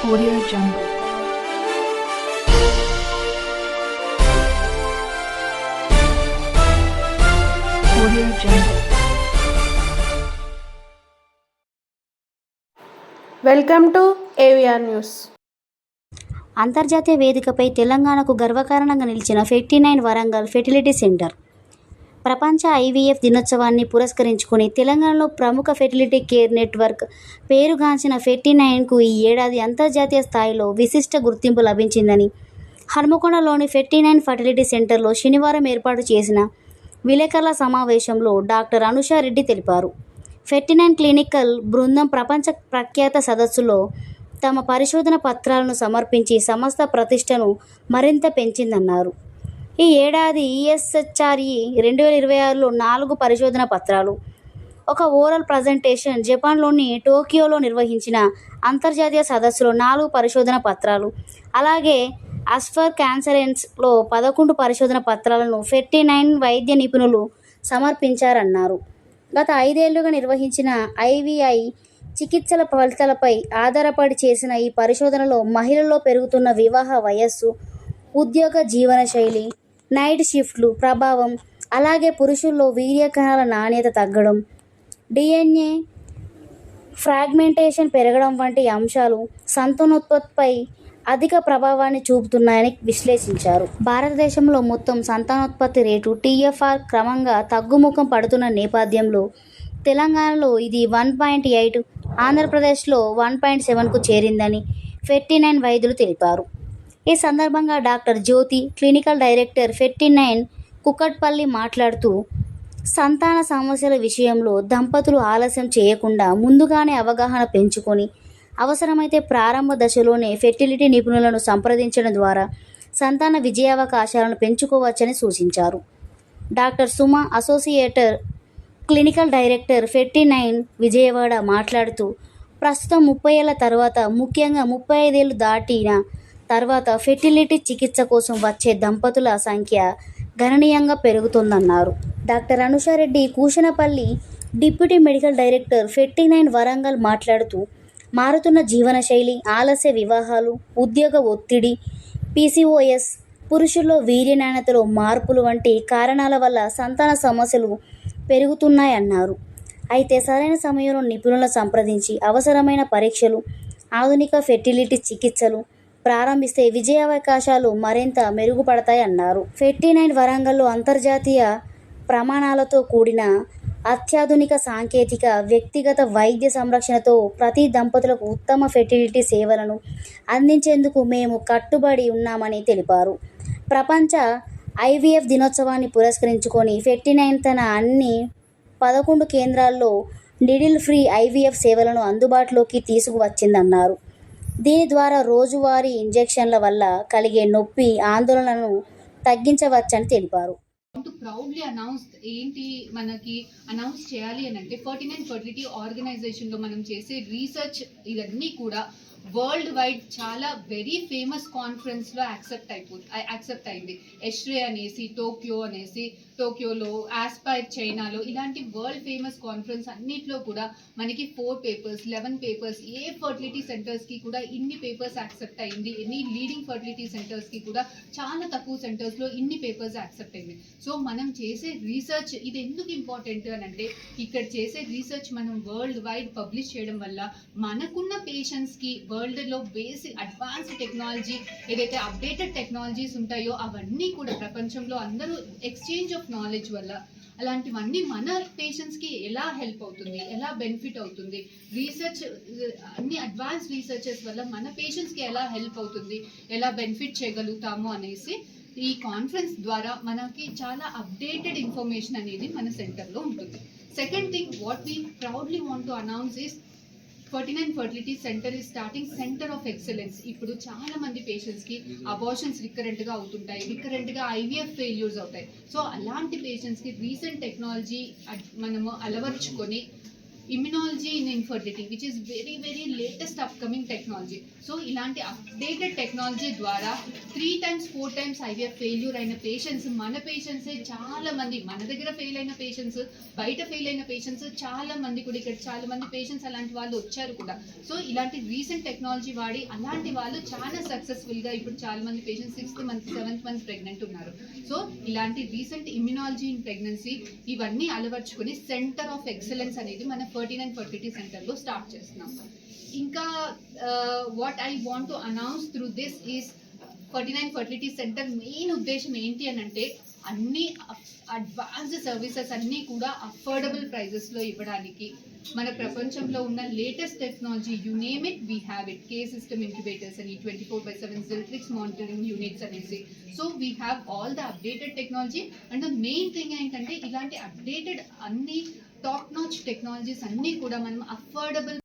Audio Jungle. Audio Jungle. Welcome to AVR news. అంతర్జాతీయ వేదికపై తెలంగాణకు గర్వకారణంగా నిలిచిన 59 వరంగల్ ఫెర్టిలిటీ సెంటర్. ప్రపంచ ఐవీఎఫ్ దినోత్సవాన్ని పురస్కరించుకుని తెలంగాణలో ప్రముఖ ఫెర్టిలిటీ కేర్ నెట్వర్క్ పేరుగాంచిన 59కు ఈ ఏడాది అంతర్జాతీయ స్థాయిలో విశిష్ట గుర్తింపు లభించిందని హన్మకొండలోని 59 ఫెర్టిలిటీ సెంటర్లో శనివారం ఏర్పాటు చేసిన విలేకరుల సమావేశంలో డాక్టర్ అనుషా రెడ్డి తెలిపారు. 59 క్లినికల్ బృందం ప్రపంచ ప్రఖ్యాత సదస్సులో తమ పరిశోధన పత్రాలను సమర్పించి సంస్థ ప్రతిష్టను మరింత పెంచిందన్నారు. ఈ ఏడాది ఈఎస్హెచ్ఆర్ఈ 2026లో 4 పరిశోధన పత్రాలు, ఒక ఓరల్ ప్రజెంటేషన్, జపాన్లోని టోక్యోలో నిర్వహించిన అంతర్జాతీయ సదస్సులో 4 పరిశోధన పత్రాలు, అలాగే అస్ఫర్ క్యాన్సరెన్స్లో 11 పరిశోధన పత్రాలను 59 వైద్య నిపుణులు సమర్పించారన్నారు. గత 5 ఏళ్లుగా నిర్వహించిన ఐవీఐ చికిత్సల ఫలితాలపై ఆధారపడి చేసిన ఈ పరిశోధనలో మహిళల్లో పెరుగుతున్న వివాహ వయస్సు, ఉద్యోగ జీవనశైలి, నైట్ షిఫ్ట్లు ప్రభావం, అలాగే పురుషుల్లో వీర్యకణాల నాణ్యత తగ్గడం, డిఎన్ఏ ఫ్రాగ్మెంటేషన్ పెరగడం వంటి అంశాలు సంతానోత్పత్తిపై అధిక ప్రభావాన్ని చూపుతున్నాయని విశ్లేషించారు. భారతదేశంలో మొత్తం సంతానోత్పత్తి రేటు టీఎఫ్ఆర్ క్రమంగా తగ్గుముఖం పడుతున్న నేపథ్యంలో తెలంగాణలో ఇది 1.8, ఆంధ్రప్రదేశ్లో 1.7కు చేరిందని 59 వైద్యులు తెలిపారు. ఈ సందర్భంగా డాక్టర్ జ్యోతి, క్లినికల్ డైరెక్టర్ 59 కుకట్పల్లి మాట్లాడుతూ, సంతాన సమస్యల విషయంలో దంపతులు ఆలస్యం చేయకుండా ముందుగానే అవగాహన పెంచుకొని అవసరమైతే ప్రారంభ దశలోనే ఫెర్టిలిటీ నిపుణులను సంప్రదించడం ద్వారా సంతాన విజయావకాశాలను పెంచుకోవచ్చని సూచించారు. Doctor Suma, associate clinical director 59 Vijayawada మాట్లాడుతూ, ప్రస్తుతం 30 ఏళ్ల తర్వాత, ముఖ్యంగా 35 ఏళ్లు దాటిన తర్వాత ఫెర్టిలిటీ చికిత్స కోసం వచ్చే దంపతుల సంఖ్య గణనీయంగా పెరుగుతోందన్నారు. Doctor Anusha Reddy కూషనపల్లి, deputy medical director 59 Warangal మాట్లాడుతూ, మారుతున్న జీవనశైలి, ఆలస్య వివాహాలు, ఉద్యోగ ఒత్తిడి, పీసీఓఎస్, పురుషుల్లో వీర్య నాణ్యతలో మార్పులు వంటి కారణాల వల్ల సంతాన సమస్యలు పెరుగుతున్నాయన్నారు. అయితే సరైన సమయంలో నిపుణులను సంప్రదించి అవసరమైన పరీక్షలు, ఆధునిక ఫెర్టిలిటీ చికిత్సలు ప్రారంభిస్తే విజయావకాశాలు మరింత మెరుగుపడతాయన్నారు. 59 వరంగల్లో అంతర్జాతీయ ప్రమాణాలతో కూడిన అత్యాధునిక సాంకేతిక, వ్యక్తిగత వైద్య సంరక్షణతో ప్రతి దంపతులకు ఉత్తమ ఫెర్టిలిటీ సేవలను అందించేందుకు మేము కట్టుబడి ఉన్నామని తెలిపారు. ప్రపంచ ఐవీఎఫ్ దినోత్సవాన్ని పురస్కరించుకొని 59 తన అన్ని 11 కేంద్రాల్లో నీడిల్ ఫ్రీ ఐవీఎఫ్ సేవలను అందుబాటులోకి తీసుకువచ్చిందన్నారు. దీని ద్వారా రోజువారీ ఇంజెక్షన్ల వల్ల కలిగే నొప్పి, ఆందోళనను తగ్గించవచ్చని తెలిపారు. ప్రౌడ్లీ మనకి అనౌన్స్ చేయాలి అని అంటే 49 ఫెర్టిలిటీ ఆర్గనైజేషన్లో మనం చేసే రీసెర్చ్ ఇవన్నీ కూడా వరల్డ్ వైడ్ చాలా వెరీ ఫేమస్ కాన్ఫరెన్స్లో యాక్సెప్ట్ అయింది. ఎష్రే అనేసి, టోక్యోలో, ఆస్పైర్ చైనాలో, ఇలాంటి వరల్డ్ ఫేమస్ కాన్ఫరెన్స్ అన్నిట్లో కూడా మనకి 4 పేపర్స్, 11 పేపర్స్, ఏ ఫర్టిలిటీ సెంటర్స్కి కూడా ఇన్ని పేపర్స్ యాక్సెప్ట్ అయింది. ఎన్ని లీడింగ్ ఫర్టిలిటీ సెంటర్స్కి కూడా చాలా తక్కువ సెంటర్స్లో ఇన్ని పేపర్స్ యాక్సెప్ట్ అయింది. సో మనం చేసే రీసెర్చ్ ఇది ఎందుకు ఇంపార్టెంట్ అని అంటే, ఇక్కడ చేసే రీసెర్చ్ మనం వరల్డ్ వైడ్ పబ్లిష్ చేయడం వల్ల మనకున్న పేషెంట్స్కి వరల్డ్లో బేసిక్ అడ్వాన్స్డ్ టెక్నాలజీ, ఏదైతే అప్డేటెడ్ టెక్నాలజీస్ ఉంటాయో అవన్నీ కూడా ప్రపంచంలో అందరూ ఎక్స్చేంజ్ ఆఫ్ నాలెడ్జ్ వల్ల అలాంటివన్నీ మన పేషెంట్స్కి ఎలా హెల్ప్ అవుతుంది, ఎలా బెనిఫిట్ అవుతుంది, రీసెర్చ్ అన్ని అడ్వాన్స్ రీసెర్చెస్ వల్ల మన పేషెంట్స్కి ఎలా హెల్ప్ అవుతుంది, ఎలా బెనిఫిట్ చేయగలుగుతాము అనేసి ఈ కాన్ఫరెన్స్ ద్వారా మనకి చాలా అప్డేటెడ్ ఇన్ఫర్మేషన్ అనేది మన సెంటర్లో ఉంటుంది. Second thing what we proudly want to announce is 49 fertility centre is starting centre of excellence. ఇప్పుడు చాలా మంది పేషెంట్స్కి అబార్షన్స్ రికరెంట్గా అవుతుంటాయి, రికరెంట్గా ఐవీఎఫ్ ఫెయిల్యూర్స్ అవుతాయి. సో అలాంటి పేషెంట్స్కి రీసెంట్ టెక్నాలజీ మనము అలవర్చుకొని immunology in infertility which is very very latest upcoming technology. So ఇలాంటి అప్డేటెడ్ టెక్నాలజీ ద్వారా 3 times 4 times ఐవీఎఫ్ ఫెయిల్యూర్ అయిన పేషెంట్స్ మన పేషెంట్సే చాలా మంది, మన దగ్గర ఫెయిల్ అయిన పేషెంట్స్, బయట ఫెయిల్ అయిన పేషెంట్స్ చాలా మంది కూడా, ఇక్కడ చాలా మంది పేషెంట్స్ అలాంటి వాళ్ళు వచ్చారు కూడా. సో ఇలాంటి రీసెంట్ టెక్నాలజీ వాడి అలాంటి వాళ్ళు చాలా సక్సెస్ఫుల్గా ఇప్పుడు చాలా మంది patients 6th month 7th month pregnant ఉన్నారు. సో ఇలాంటి రీసెంట్ ఇమ్యునాలజీ ఇన్ ప్రెగ్నెన్సీ ఇవన్నీ అలవర్చుకొని సెంటర్ ఆఫ్ ఎక్సలెన్స్ అనేది మన 39 ఫర్టిలిటీ సెంటర్లో స్టార్ట్ చేస్తున్నాం. ఇంకా what I want to announce through this is 39 fertility centre main ఉద్దేశం ఏంటి అని అంటే అన్ని అడ్వాన్స్డ్ సర్వీసెస్ అన్నీ కూడా అఫోర్డబుల్ ప్రైజెస్లో ఇవ్వడానికి, మన ప్రపంచంలో ఉన్న latest technology you name it we have it. K system incubators అని, 24/7 జిల్ట్రిక్స్ మానిటరింగ్ యూనిట్స్ అనేసి. So we have all the updated technology. And the main thing ఏంటంటే ఇలాంటి అప్డేటెడ్ అన్ని టాప్ నాచ్ టెక్నాలజీస్ అన్నీ కూడా మనం అఫోర్డబుల్